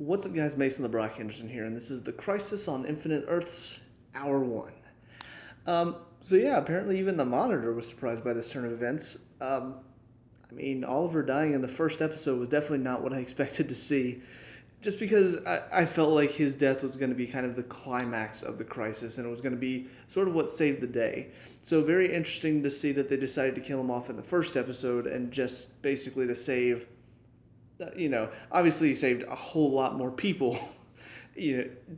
What's up, guys? Mason LeBrock Henderson here, and this is the Crisis on Infinite Earths, Hour 1. Apparently even the Monitor was surprised by this turn of events. Oliver dying in the first episode was definitely not what I expected to see, just because I felt like his death was going to be kind of the climax of the crisis, and it was going to be sort of what saved the day. So very interesting to see that they decided to kill him off in the first episode, and just basically to save obviously he saved a whole lot more people,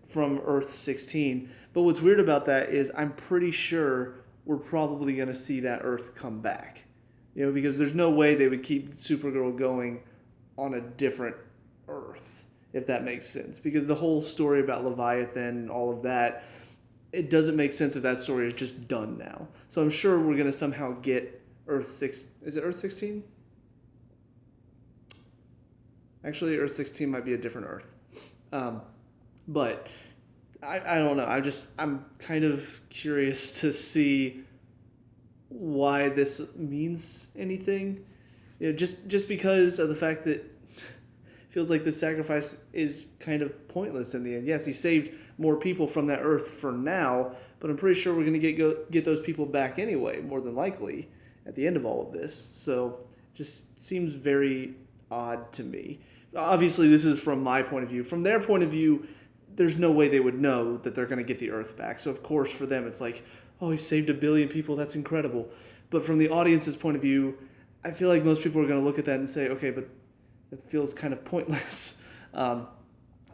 from Earth 16. But what's weird about that is I'm pretty sure we're probably going to see that Earth come back. Because there's no way they would keep Supergirl going on a different Earth, if that makes sense. Because the whole story about Leviathan and all of that, it doesn't make sense if that story is just done now. So I'm sure we're going to somehow get Earth 6. Is it Earth 16? Actually, Earth 16 might be a different Earth. But I don't know. I'm kind of curious to see why this means anything. Just because of the fact that it feels like this sacrifice is kind of pointless in the end. Yes, he saved more people from that Earth for now, but I'm pretty sure we're going to get those people back anyway, more than likely, at the end of all of this. So just seems very odd to me. Obviously, this is from my point of view. From their point of view, there's no way they would know that they're going to get the Earth back. So, of course, for them, it's like, oh, he saved 1 billion people. That's incredible. But from the audience's point of view, I feel like most people are going to look at that and say, okay, but it feels kind of pointless. So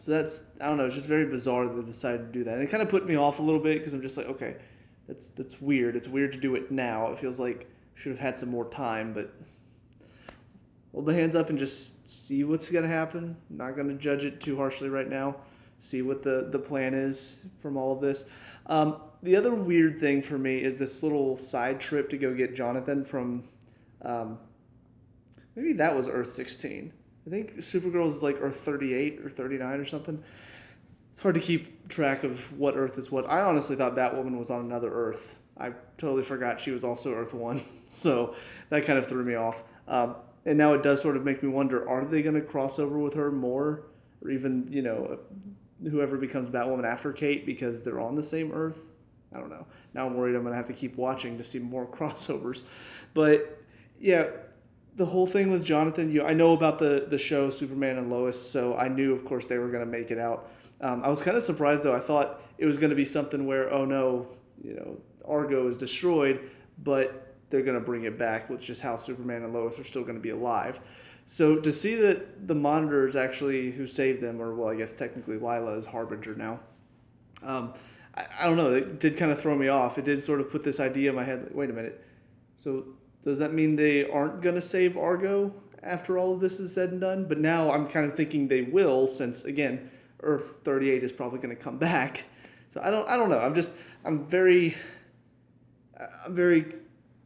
that's, I don't know, it's just very bizarre that they decided to do that. And it kind of put me off a little bit because I'm just like, okay, that's weird. It's weird to do it now. It feels like I should have had some more time, but hold my hands up and just see what's going to happen. I'm not going to judge it too harshly right now. See what the plan is from all of this. The other weird thing for me is this little side trip to go get Jonathan from, maybe that was Earth 16. I think Supergirl is like Earth 38 or 39 or something. It's hard to keep track of what Earth is what. I honestly thought Batwoman was on another Earth. I totally forgot she was also Earth 1. So that kind of threw me off. And now it does sort of make me wonder, are they going to cross over with her more? Or even, whoever becomes Batwoman after Kate because they're on the same Earth? I don't know. Now I'm worried I'm going to have to keep watching to see more crossovers. But, yeah, the whole thing with Jonathan, I know about the show Superman and Lois, so I knew, of course, they were going to make it out. I was kind of surprised, though. I thought it was going to be something where, oh, no, Argo is destroyed, but they're going to bring it back with just how Superman and Lois are still going to be alive. So to see that the Monitor is actually who saved them, or, well, I guess technically Lila is Harbinger now, I don't know. It did kind of throw me off. It did sort of put this idea in my head, like, wait a minute. So does that mean they aren't going to save Argo after all of this is said and done? But now I'm kind of thinking they will, since, again, Earth 38 is probably going to come back. So I don't know. I'm very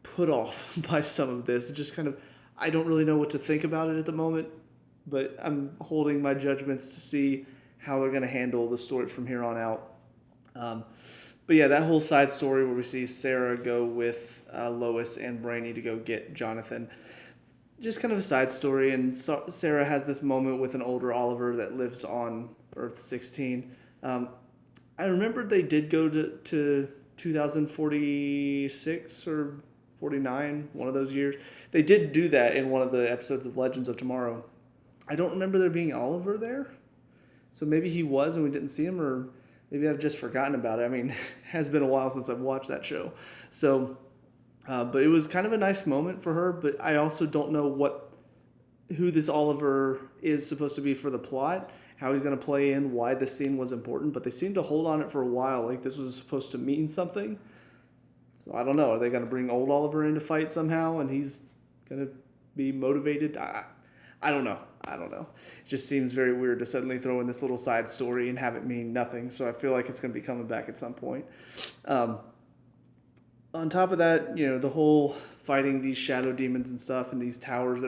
put off by some of this. It just kind of, I don't really know what to think about it at the moment, but I'm holding my judgments to see how they're going to handle the story from here on out. But yeah, that whole side story where we see Sarah go with Lois and Brainy to go get Jonathan, just kind of a side story. And Sarah has this moment with an older Oliver that lives on Earth 16. I remember they did go to 2046 or 49, one of those years. They did do that in one of the episodes of Legends of Tomorrow. I don't remember there being Oliver there. So maybe he was and we didn't see him, or maybe I've just forgotten about it. I mean, it has been a while since I've watched that show. So, but it was kind of a nice moment for her, but I also don't know who this Oliver is supposed to be for the plot, how he's going to play in, why this scene was important, but they seemed to hold on it for a while, like this was supposed to mean something. So I don't know. Are they going to bring old Oliver in to fight somehow, and he's going to be motivated? I don't know. It just seems very weird to suddenly throw in this little side story and have it mean nothing. So I feel like it's going to be coming back at some point. On top of that, the whole fighting these shadow demons and stuff and these towers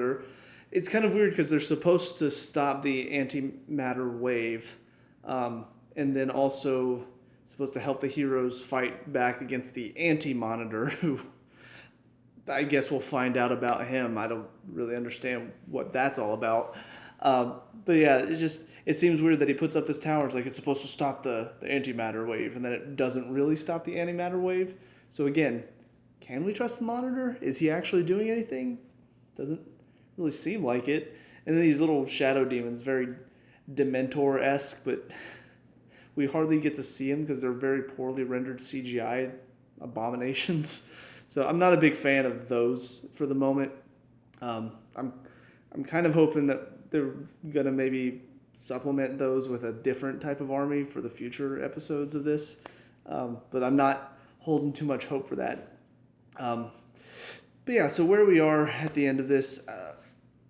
it's kind of weird because they're supposed to stop the antimatter wave, and then also supposed to help the heroes fight back against the anti-Monitor, who I guess we'll find out about him. I don't really understand what that's all about. But yeah, it seems weird that he puts up this tower. It's like it's supposed to stop the antimatter wave, and then it doesn't really stop the antimatter wave. So again, can we trust the monitor? Is he actually doing anything? Doesn't really seem like it. And then these little shadow demons, very Dementor-esque, but we hardly get to see them because they're very poorly rendered CGI abominations. So I'm not a big fan of those for the moment. I'm kind of hoping that they're gonna maybe supplement those with a different type of army for the future episodes of this, but I'm not holding too much hope for that. But yeah, so where we are at the end of this,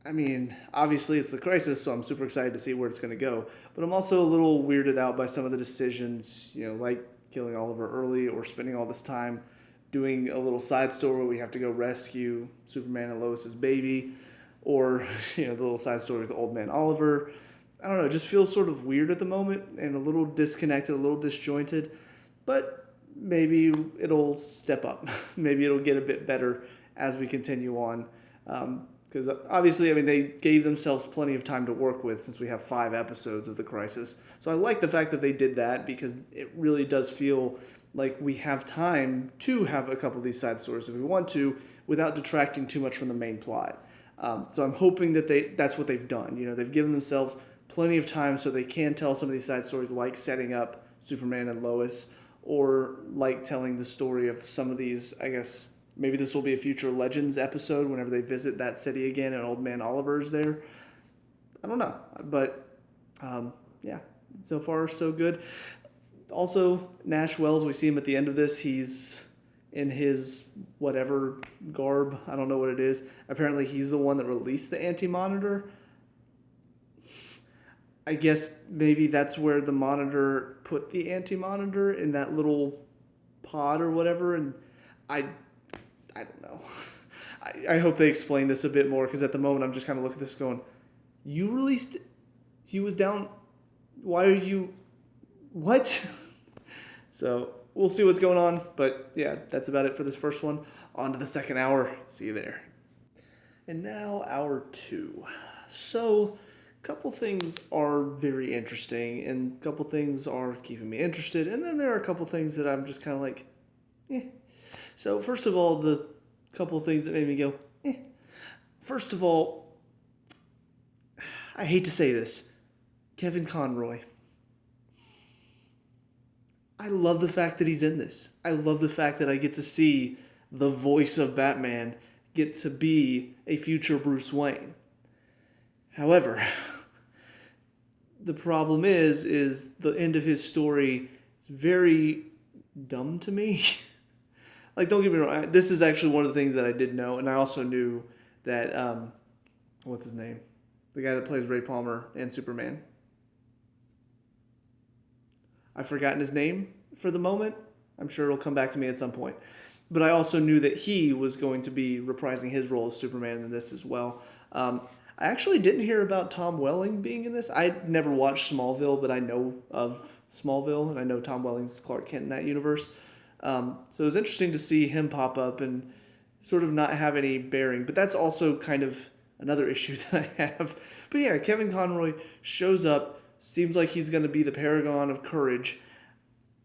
I mean, obviously it's the crisis, so I'm super excited to see where it's going to go. But I'm also a little weirded out by some of the decisions, like killing Oliver early or spending all this time doing a little side story where we have to go rescue Superman and Lois's baby, or the little side story with Old Man Oliver. I don't know, it just feels sort of weird at the moment and a little disconnected, a little disjointed. But maybe it'll step up. Maybe it'll get a bit better as we continue on. Because obviously, I mean, they gave themselves plenty of time to work with since we have 5 episodes of The Crisis. So I like the fact that they did that because it really does feel like we have time to have a couple of these side stories if we want to without detracting too much from the main plot. So I'm hoping that that's what they've done. They've given themselves plenty of time so they can tell some of these side stories like setting up Superman and Lois or like telling the story of some of these, I guess, maybe this will be a future Legends episode whenever they visit that city again and Old Man Oliver's there. I don't know. But, yeah, so far so good. Also, Nash Wells, we see him at the end of this. He's in his whatever garb. I don't know what it is. Apparently, he's the one that released the anti-monitor. I guess maybe that's where the monitor put the anti-monitor in that little pod or whatever. And I don't know. I hope they explain this a bit more because at the moment I'm just kind of looking at this going, you released, he was down, why are you, what? So we'll see what's going on. But yeah, that's about it for this first one. On to the second hour. See you there. And now hour 2. So a couple things are very interesting and a couple things are keeping me interested. And then there are a couple things that I'm just kind of like, eh. So first of all, the couple of things that made me go, eh. First of all, I hate to say this, Kevin Conroy. I love the fact that he's in this. I love the fact that I get to see the voice of Batman get to be a future Bruce Wayne. However, the problem is the end of his story is very dumb to me. Like, don't get me wrong, this is actually one of the things that I did know, and I also knew that, what's his name? The guy that plays Ray Palmer and Superman. I've forgotten his name for the moment. I'm sure it'll come back to me at some point. But I also knew that he was going to be reprising his role as Superman in this as well. I actually didn't hear about Tom Welling being in this. I never watched Smallville, but I know of Smallville, and I know Tom Welling's Clark Kent in that universe. So it was interesting to see him pop up and sort of not have any bearing. But that's also kind of another issue that I have. But yeah, Kevin Conroy shows up, seems like he's going to be the paragon of courage.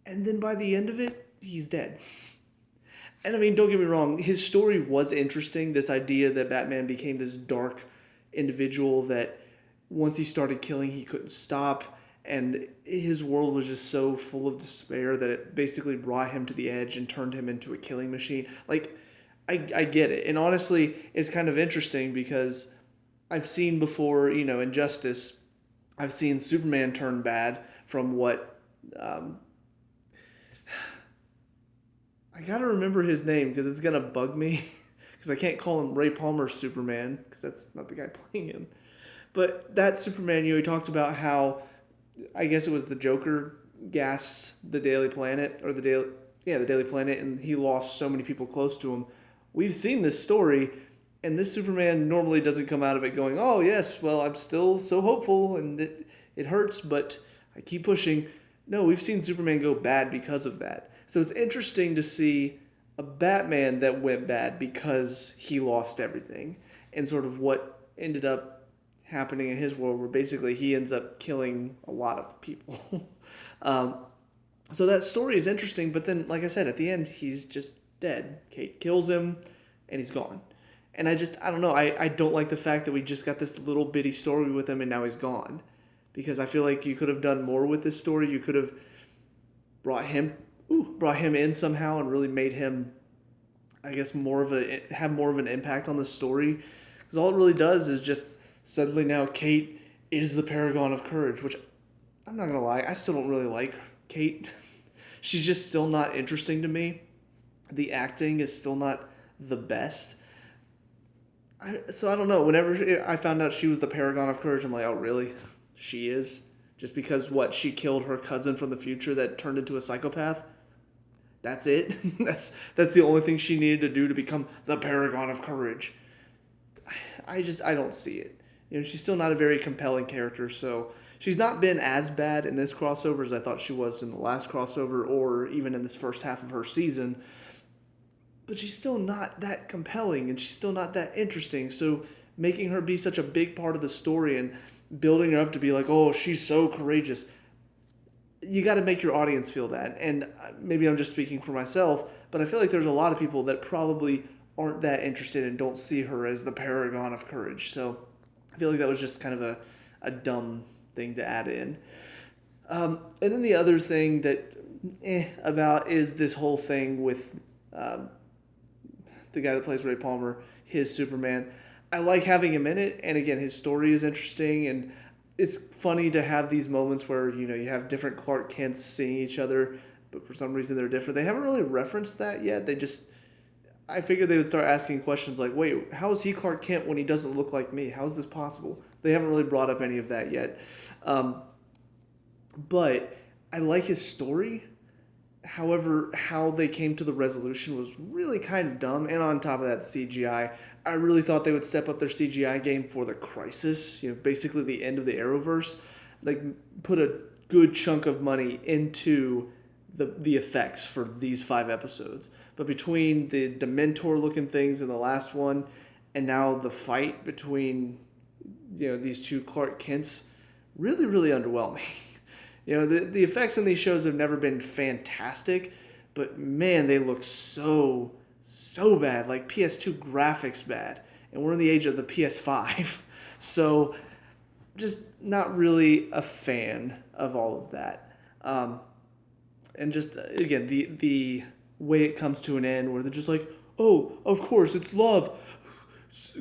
And then by the end of it, he's dead. And I mean, don't get me wrong, his story was interesting. This idea that Batman became this dark individual that once he started killing, he couldn't stop. And his world was just so full of despair that it basically brought him to the edge and turned him into a killing machine. Like, I get it. And honestly, it's kind of interesting because I've seen before, in Justice, I've seen Superman turn bad from what... I gotta remember his name because it's gonna bug me because I can't call him Ray Palmer's Superman because that's not the guy playing him. But that Superman, he talked about how, I guess it was the Joker gassed the Daily Planet the Daily Planet, and he lost so many people close to him. We've seen this story, and this Superman normally doesn't come out of it going, oh yes, well I'm still so hopeful and it hurts, but I keep pushing. No, we've seen Superman go bad because of that. So it's interesting to see a Batman that went bad because he lost everything and sort of what ended up happening in his world where basically he ends up killing a lot of people. um, so that story is interesting, but then, like I said, at the end, he's just dead. Kate kills him, and he's gone. And I don't know, I don't like the fact that we just got this little bitty story with him and now he's gone. Because I feel like you could have done more with this story. You could have brought him in somehow and really made him, I guess, have more of an impact on the story. Because all it really does is just suddenly now Kate is the paragon of courage, which I'm not gonna lie, I still don't really like Kate. She's just still not interesting to me. The acting is still not the best. So I don't know. Whenever I found out she was the paragon of courage, I'm like, oh really? She is? Just because she killed her cousin from the future that turned into a psychopath? That's it? that's the only thing she needed to do to become the paragon of courage. I don't see it. She's still not a very compelling character, so she's not been as bad in this crossover as I thought she was in the last crossover or even in this first half of her season. But she's still not that compelling and she's still not that interesting. So making her be such a big part of the story and building her up to be like, oh, she's so courageous, you got to make your audience feel that. And maybe I'm just speaking for myself, but I feel like there's a lot of people that probably aren't that interested and don't see her as the paragon of courage. So I feel like that was just kind of a dumb thing to add in. And then the other thing that about is this whole thing with the guy that plays Ray Palmer, his Superman. I like having him in it, and again, his story is interesting, and it's funny to have these moments where, you have different Clark Kents seeing each other, but for some reason they're different. They haven't really referenced that yet. I figured they would start asking questions like, wait, how is he Clark Kent when he doesn't look like me? How is this possible? They haven't really brought up any of that yet. But I like his story. However, how they came to the resolution was really kind of dumb. And on top of that, CGI. I really thought they would step up their CGI game for the Crisis, basically the end of the Arrowverse. Like, put a good chunk of money into the effects for these 5 episodes. But between the Dementor-looking things in the last one, and now the fight between, these two Clark Kents, really, really underwhelming. The effects in these shows have never been fantastic, but man, they look so bad, like PS2 graphics bad. And we're in the age of the PS5. So just not really a fan of all of that. And just, again, the way it comes to an end where they're just like, oh, of course, it's love.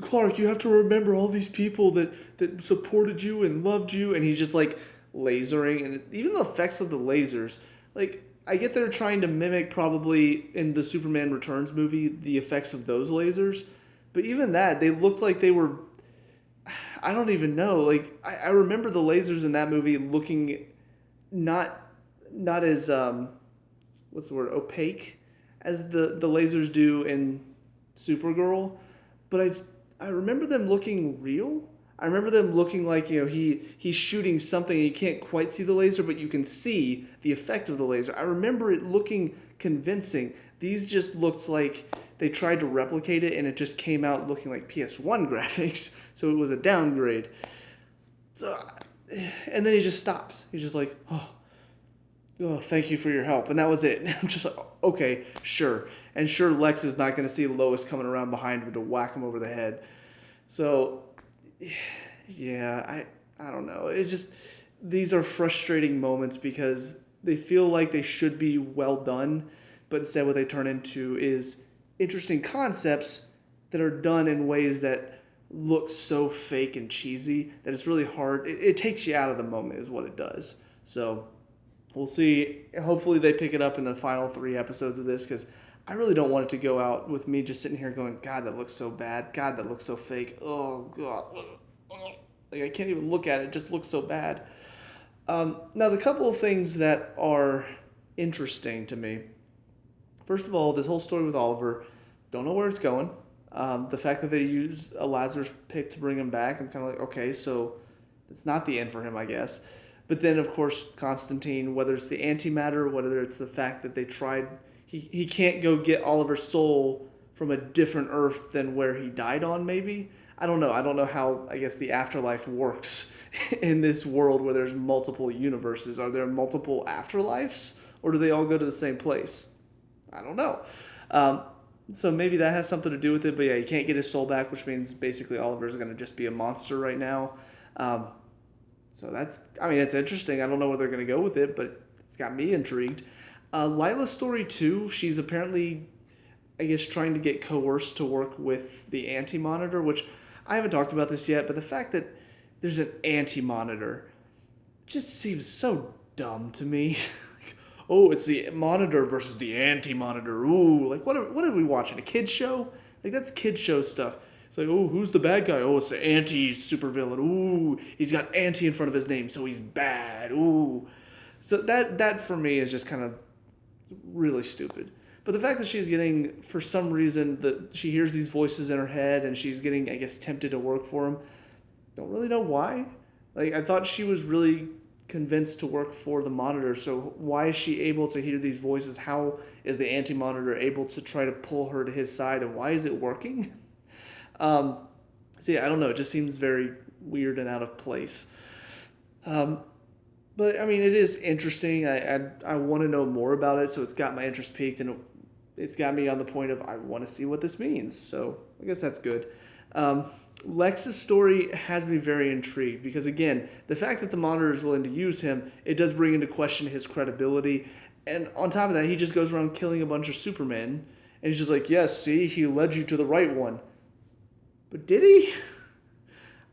Clark, you have to remember all these people that supported you and loved you. And he's just like lasering. And even the effects of the lasers, like, I get they're trying to mimic probably in the Superman Returns movie the effects of those lasers. But even that, they looked like they were, I don't even know. Like, I remember the lasers in that movie looking not as, what's the word, opaque as the lasers do in Supergirl. But I remember them looking real. I remember them looking like, he's shooting something and you can't quite see the laser, but you can see the effect of the laser. I remember it looking convincing. These just looked like they tried to replicate it and it just came out looking like PS1 graphics. So it was a downgrade. So, and then he just stops. He's just like, oh, thank you for your help. And that was it. And I'm just like, okay, sure. And sure, Lex is not going to see Lois coming around behind him to whack him over the head. So, yeah, I don't know. It's just, these are frustrating moments because they feel like they should be well done, but instead what they turn into is interesting concepts that are done in ways that look so fake and cheesy that it's really hard. It takes you out of the moment is what it does. So we'll see. Hopefully they pick it up in the final 3 episodes of this because I really don't want it to go out with me just sitting here going, God, that looks so bad. God, that looks so fake. Oh, God. Like, I can't even look at it. It just looks so bad. Now, the couple of things that are interesting to me. First of all, this whole story with Oliver, don't know where it's going. The fact that they use a Lazarus pit to bring him back, I'm kind of like, okay, so it's not the end for him, I guess. But then, of course, Constantine, whether it's the antimatter, whether it's the fact that they tried, he can't go get Oliver's soul from a different Earth than where he died on, maybe. I don't know. I don't know how, I guess, the afterlife works in this world where there's multiple universes. Are there multiple afterlives, or do they all go to the same place? I don't know. Um, so maybe that has something to do with it. But yeah, you can't get his soul back, which means basically Oliver's going to just be a monster right now. Um, so it's interesting. I don't know where they're going to go with it, but it's got me intrigued. Lila Story 2, she's apparently, I guess, trying to get coerced to work with the anti-monitor, which I haven't talked about this yet, but the fact that there's an anti-monitor just seems so dumb to me. Oh, it's the monitor versus the anti-monitor. Ooh, like what are we watching? A kid show? Like that's kid show stuff. It's like, oh, who's the bad guy? Oh, it's the anti-supervillain. Ooh, he's got anti in front of his name, so he's bad. Ooh. So that for me is just kind of really stupid. But the fact that she's getting, for some reason, that she hears these voices in her head and she's getting, I guess, tempted to work for him. Don't really know why. Like, I thought she was really convinced to work for the monitor, so why is she able to hear these voices? How is the anti-monitor able to try to pull her to his side, and why is it working? So yeah, I don't know. It just seems very weird and out of place. But I mean, it is interesting. I want to know more about it, so it's got my interest peaked, and it's got me on the point of I want to see what this means. So I guess that's good. Lex's story has me very intrigued because, again, the fact that the monitor is willing to use him, it does bring into question his credibility. And on top of that, he just goes around killing a bunch of Supermen. And he's just like, yes, see, he led you to the right one. But did he?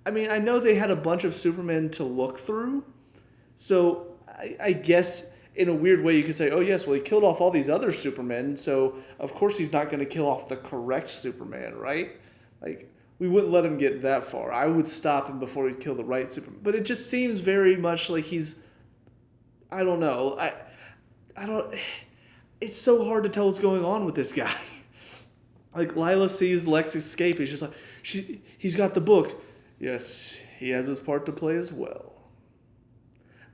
I mean, I know they had a bunch of Supermen to look through. So I guess in a weird way you could say, oh, yes, well, he killed off all these other Supermen. So, of course, he's not going to kill off the correct Superman, right? Like, we wouldn't let him get that far. I would stop him before he'd kill the right Superman. But it just seems very much like he's, I don't know. I don't, it's so hard to tell what's going on with this guy. Like, Lila sees Lex escape. He's just like, he's got the book. Yes, he has his part to play as well.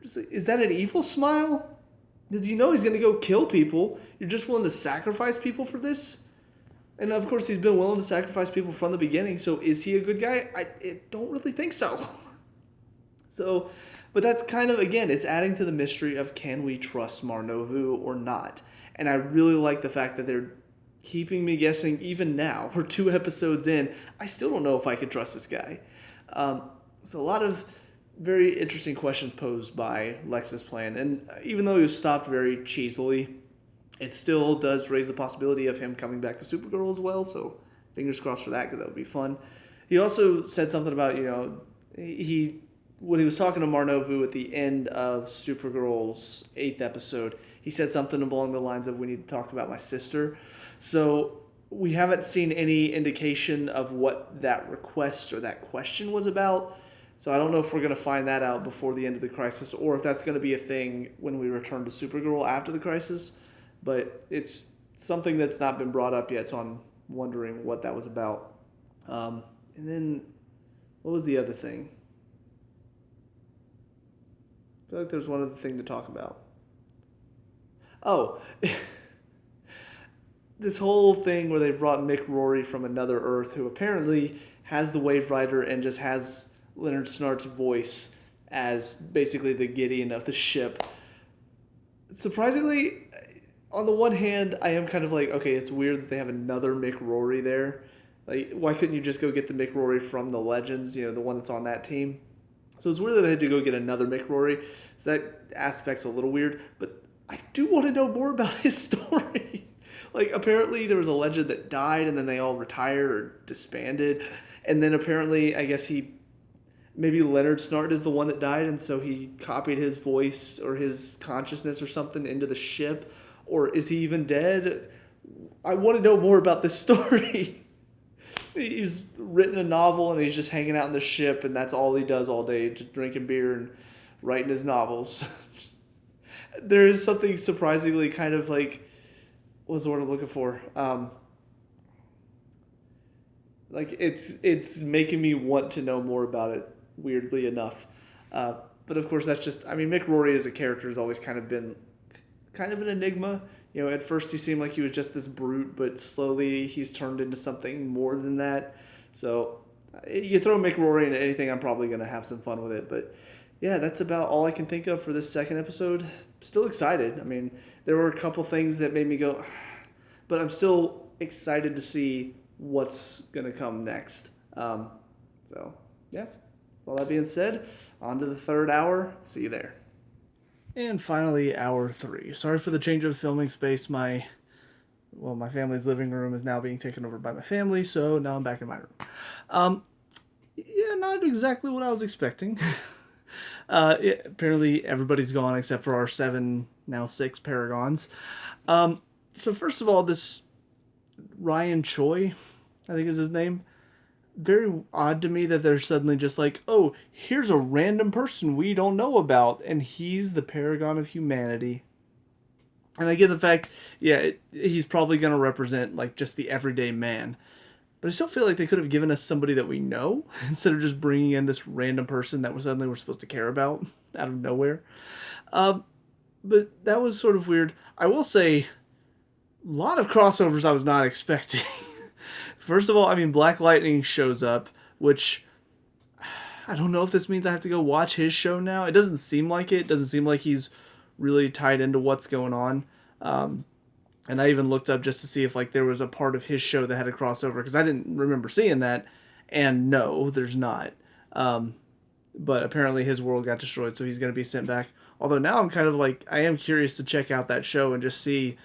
Just like, is that an evil smile? Because you know he's going to go kill people. You're just willing to sacrifice people for this? And of course, he's been willing to sacrifice people from the beginning. So is he a good guy? I don't really think so. So, but that's kind of, again, it's adding to the mystery of can we trust Mar-Novu or not? And I really like the fact that they're keeping me guessing even now. We're 2 episodes in. I still don't know if I can trust this guy. So a lot of very interesting questions posed by Lex's plan. And even though he was stopped very cheesily, it still does raise the possibility of him coming back to Supergirl as well. So fingers crossed for that, because that would be fun. He also said something about, when he was talking to Mar-Novu at the end of Supergirl's 8th episode, he said something along the lines of, we need to talk about my sister. So we haven't seen any indication of what that request or that question was about. So I don't know if we're going to find that out before the end of the crisis, or if that's going to be a thing when we return to Supergirl after the crisis. But it's something that's not been brought up yet, so I'm wondering what that was about. And then, what was the other thing? I feel like there's one other thing to talk about. Oh, this whole thing where they brought Mick Rory from another Earth, who apparently has the Wave Rider and just has Leonard Snart's voice as basically the Gideon of the ship. Surprisingly, on the one hand, I am kind of like, okay, it's weird that they have another Mick Rory there. Like, why couldn't you just go get the Mick Rory from the Legends, the one that's on that team? So it's weird that I had to go get another Mick Rory. So that aspect's a little weird, but I do want to know more about his story. Like, apparently there was a Legend that died, and then they all retired or disbanded. And then apparently, I guess maybe Leonard Snart is the one that died, and so he copied his voice or his consciousness or something into the ship. Or is he even dead? I want to know more about this story. He's written a novel and he's just hanging out in the ship, and that's all he does all day, just drinking beer and writing his novels. There is something surprisingly kind of like, what's the word I'm looking for? Like it's making me want to know more about it, weirdly enough. But of course that's just, Mick Rory as a character has always kind of been kind of an enigma. At first he seemed like he was just this brute, but slowly he's turned into something more than that. So You throw McRory into anything, I'm probably going to have some fun with it. But yeah, that's about all I can think of for this second episode. Still excited. I mean, there were a couple things that made me go, but I'm still excited to see what's going to come next. So, yeah. All that being said, on to the third hour. See you there. And finally, hour 3. Sorry for the change of filming space. My family's living room is now being taken over by my family, so now I'm back in my room. Yeah, not exactly what I was expecting. Apparently everybody's gone except for our 7, now 6 Paragons. So first of all, this Ryan Choi, I think is his name. Very odd to me that they're suddenly just like, oh, here's a random person we don't know about, and he's the paragon of humanity. And I get the fact, he's probably going to represent like just the everyday man. But I still feel like they could have given us somebody that we know instead of just bringing in this random person that suddenly we're supposed to care about out of nowhere. But that was sort of weird. I will say, a lot of crossovers I was not expecting. First of all, I mean, Black Lightning shows up, which I don't know if this means I have to go watch his show now. It doesn't seem like it. It doesn't seem like he's really tied into what's going on. And I even looked up just to see if like there was a part of his show that had a crossover, because I didn't remember seeing that. And no, there's not. But apparently his world got destroyed, so he's going to be sent back. Although now I'm kind of like, I am curious to check out that show and just see,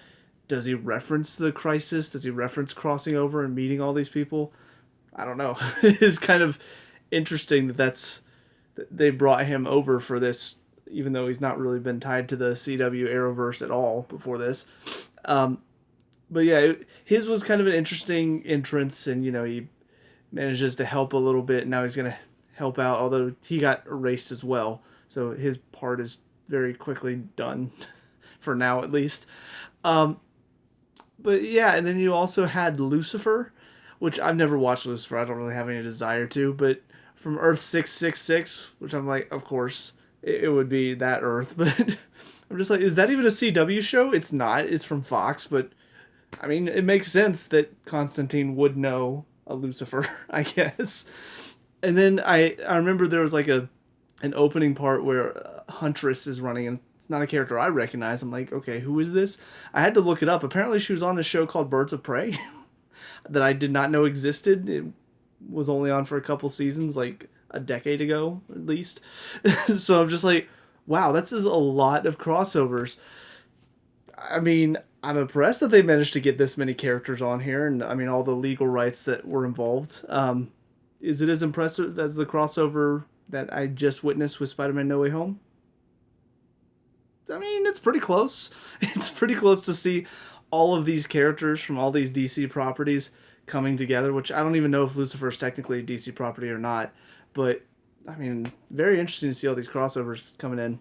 does he reference the crisis? Does he reference crossing over and meeting all these people? I don't know. It's kind of interesting that they brought him over for this, even though he's not really been tied to the CW Arrowverse at all before this. But yeah, his was kind of an interesting entrance, and he manages to help a little bit. And now he's going to help out, although he got erased as well. So his part is very quickly done, for now at least. But yeah, and then you also had Lucifer, which I've never watched Lucifer. I don't really have any desire to, but from Earth 666, which I'm like, of course, it would be that Earth, but I'm just like, is that even a CW show? It's not. It's from Fox, but I mean, it makes sense that Constantine would know a Lucifer, I guess. And then I remember there was like an opening part where Huntress is running, and it's not a character I recognize. I'm like, okay, who is this? I had to look it up. Apparently she was on this show called Birds of Prey that I did not know existed. It was only on for a couple seasons, like a decade ago, at least. So I'm just like, wow, that's just a lot of crossovers. I mean, I'm impressed that they managed to get this many characters on here, and I mean, all the legal rights that were involved. Is it as impressive as the crossover that I just witnessed with Spider-Man No Way Home? I mean, it's pretty close. It's pretty close to see all of these characters from all these DC properties coming together, which I don't even know if Lucifer is technically a DC property or not. But, I mean, very interesting to see all these crossovers coming in.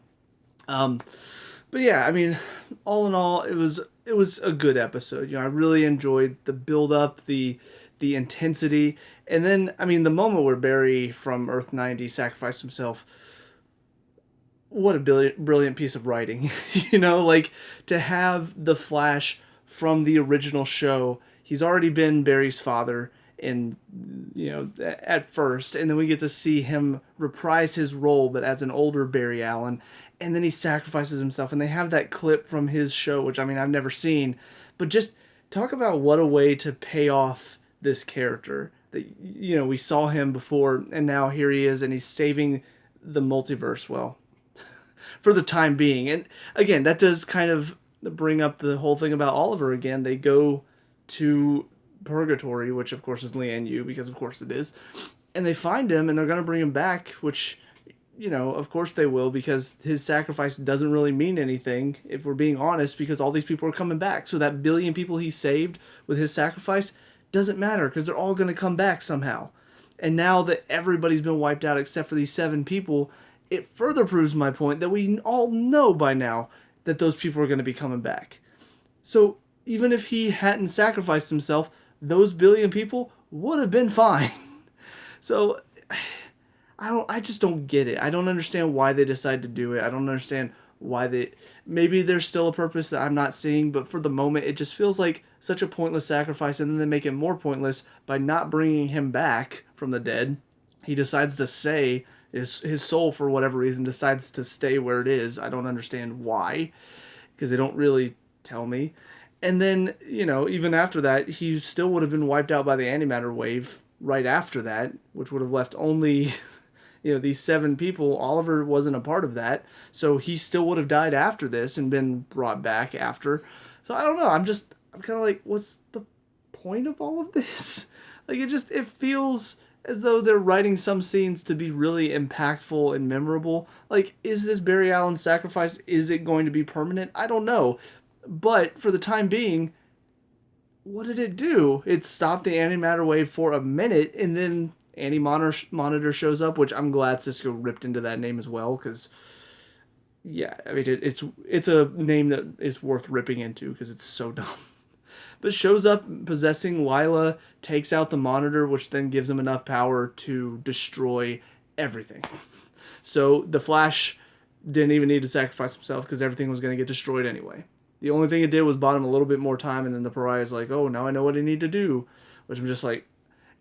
But yeah, I mean, all in all, it was a good episode. I really enjoyed the build-up, the intensity. And then, I mean, the moment where Barry from Earth 90 sacrificed himself, what a brilliant piece of writing. Like, to have the Flash from the original show, he's already been Barry's father at first, and then we get to see him reprise his role, but as an older Barry Allen, and then he sacrifices himself, and they have that clip from his show, which, I mean, I've never seen, but just talk about what a way to pay off this character, that, we saw him before, and now here he is, and he's saving the multiverse, well, for the time being. And again, that does kind of bring up the whole thing about Oliver again. They go to Purgatory, which of course is Lian Yu, because of course it is, and they find him, and they're going to bring him back, which, of course they will, because his sacrifice doesn't really mean anything, if we're being honest, because all these people are coming back. So that billion people he saved with his sacrifice doesn't matter, because they're all going to come back somehow. And now that everybody's been wiped out except for these 7 people, it further proves my point that we all know by now that those people are going to be coming back. So even if he hadn't sacrificed himself, those billion people would have been fine. So I just don't get it. I don't understand why they decided to do it. I don't understand why they, maybe there's still a purpose that I'm not seeing, but for the moment it just feels like such a pointless sacrifice, and then they make it more pointless by not bringing him back from the dead. He decides to say his soul, for whatever reason, decides to stay where it is. I don't understand why, because they don't really tell me. And then, even after that, he still would have been wiped out by the antimatter wave right after that, which would have left only, these 7 people. Oliver wasn't a part of that, so he still would have died after this and been brought back after. So I don't know. I'm kind of like, what's the point of all of this? Like, it feels as though they're writing some scenes to be really impactful and memorable. Like, is this Barry Allen sacrifice, is it going to be permanent? I don't know. But for the time being, what did it do? It stopped the antimatter wave for a minute, and then Anti-Monitor shows up, which I'm glad Cisco ripped into that name as well, because, yeah, I mean, it's a name that is worth ripping into, because it's so dumb. But shows up possessing Lila, takes out the Monitor, which then gives him enough power to destroy everything. So the Flash didn't even need to sacrifice himself, because everything was going to get destroyed anyway. The only thing it did was bought him a little bit more time, and then the Pariah's like, oh, now I know what I need to do. Which I'm just like,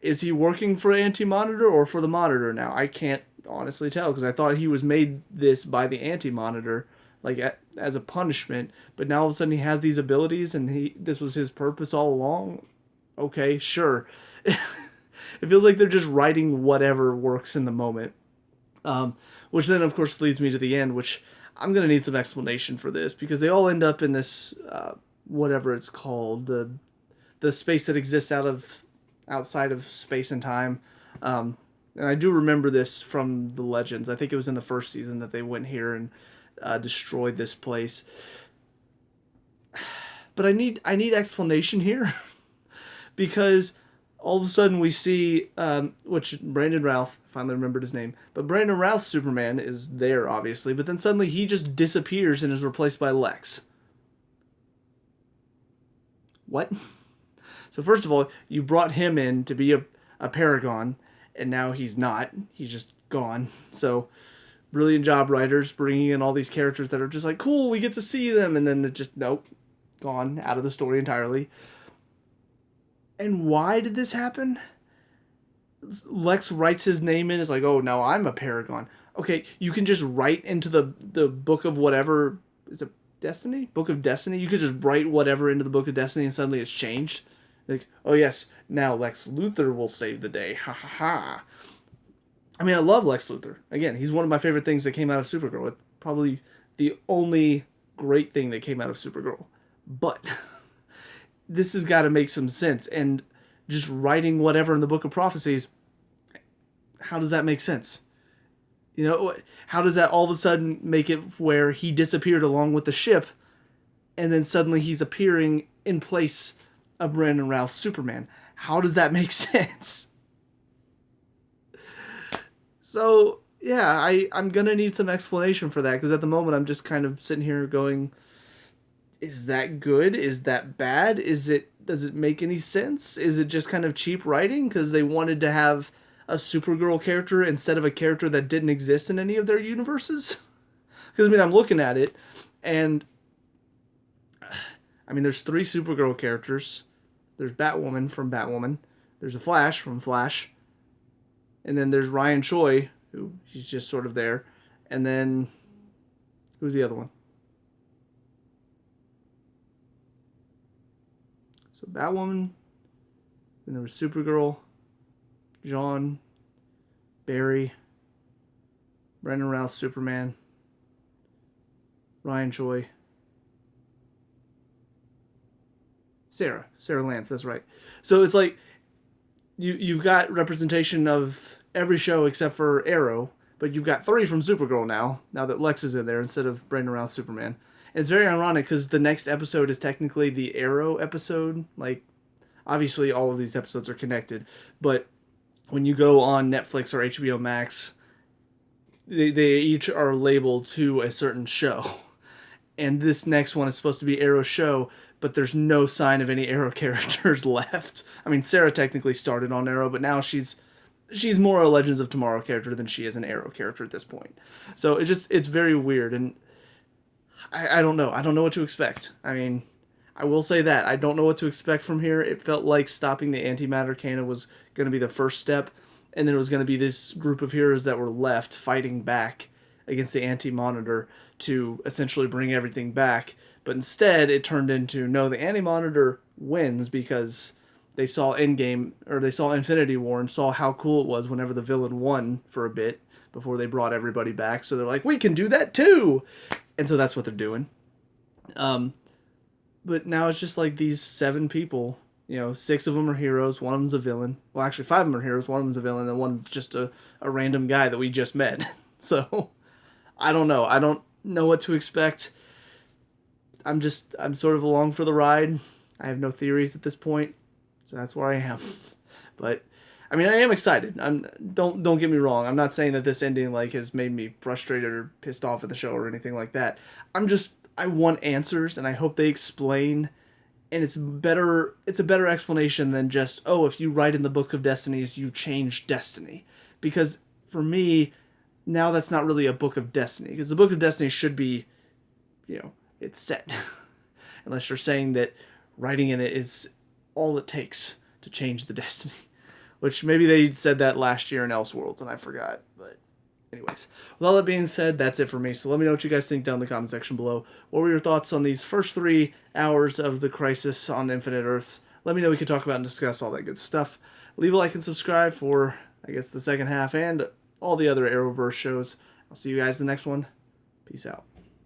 is he working for Anti-Monitor or for the Monitor now? I can't honestly tell, because I thought he was made this by the Anti-Monitor, like as a punishment, but now all of a sudden he has these abilities, and this was his purpose all along. Okay, sure. It feels like they're just writing whatever works in the moment. Which then, of course, leads me to the end, which I'm going to need some explanation for this, because they all end up in this, whatever it's called, the space that exists outside of space and time. And I do remember this from the Legends. I think it was in the first season that they went here and destroyed this place. But I need explanation here, because all of a sudden we see, which Brandon Routh, finally remembered his name, but Brandon Routh's Superman is there, obviously, but then suddenly he just disappears and is replaced by Lex. What? So first of all, you brought him in to be a Paragon, and now he's not. He's just gone. So, brilliant job, writers, bringing in all these characters that are just like, cool, we get to see them, and then it just, nope, gone, out of the story entirely. And why did this happen? Lex writes his name in, it's like, oh, now I'm a Paragon. Okay, you can just write into the book of whatever, is it Destiny? Book of Destiny? You could just write whatever into the Book of Destiny and suddenly it's changed. Like, oh yes, now Lex Luthor will save the day. Ha ha ha. I mean, I love Lex Luthor. Again, he's one of my favorite things that came out of Supergirl. It's probably the only great thing that came out of Supergirl. But this has got to make some sense. And just writing whatever in the Book of Prophecies, how does that make sense? How does that all of a sudden make it where he disappeared along with the ship, and then suddenly he's appearing in place of Brandon Routh's Superman? How does that make sense? So, yeah, I'm going to need some explanation for that, because at the moment I'm just kind of sitting here going, is that good? Is that bad? Does it make any sense? Is it just kind of cheap writing because they wanted to have a Supergirl character instead of a character that didn't exist in any of their universes? Because, I mean, I'm looking at it, and I mean, there's 3 Supergirl characters. There's Batwoman from Batwoman. There's a Flash from Flash. And then there's Ryan Choi, who he's just sort of there. And then, who's the other one? So Batwoman, then there was Supergirl, John, Barry, Brandon Routh, Superman, Ryan Choi, Sarah Lance, that's right. So it's like, you've got representation of every show except for Arrow, but you've got 3 from Supergirl now that Lex is in there instead of Brandon Routh, Superman. And it's very ironic because the next episode is technically the Arrow episode. Like, obviously all of these episodes are connected, but when you go on Netflix or HBO Max, they each are labeled to a certain show. And this next one is supposed to be Arrow's show, but there's no sign of any Arrow characters left. I mean, Sarah technically started on Arrow, but now she's more a Legends of Tomorrow character than she is an Arrow character at this point. So it's very weird. And I don't know. I don't know what to expect. I mean, I will say that. I don't know what to expect from here. It felt like stopping the antimatter cannon was going to be the first step, and then it was going to be this group of heroes that were left fighting back against the anti-monitor to essentially bring everything back. But instead, it turned into, no, the anti-monitor wins because they saw Endgame, or they saw Infinity War and saw how cool it was whenever the villain won for a bit before they brought everybody back. So they're like, we can do that too! And so that's what they're doing. But now it's just like these 7 people. 6 of them are heroes, one of them's a villain. Well, actually, 5 of them are heroes, one of them's a villain, and one's just a random guy that we just met. So, I don't know. I don't know what to expect. I'm sort of along for the ride. I have no theories at this point, so that's where I am. But, I mean, I am excited. Don't get me wrong. I'm not saying that this ending has made me frustrated or pissed off at the show or anything like that. I want answers, and I hope they explain. And it's a better explanation than just, oh, if you write in the Book of Destinies, you change destiny. Because for me, now that's not really a Book of Destiny. Because the Book of Destiny should be, it's set. Unless you're saying that writing in it is all it takes to change the destiny. Which maybe they said that last year in Elseworlds and I forgot. But anyways, with all that being said, that's it for me. So let me know what you guys think down in the comment section below. What were your thoughts on these first 3 hours of the Crisis on Infinite Earths? Let me know. We can talk about and discuss all that good stuff. Leave a like and subscribe for, I guess, the second half and all the other Arrowverse shows. I'll see you guys in the next one. Peace out.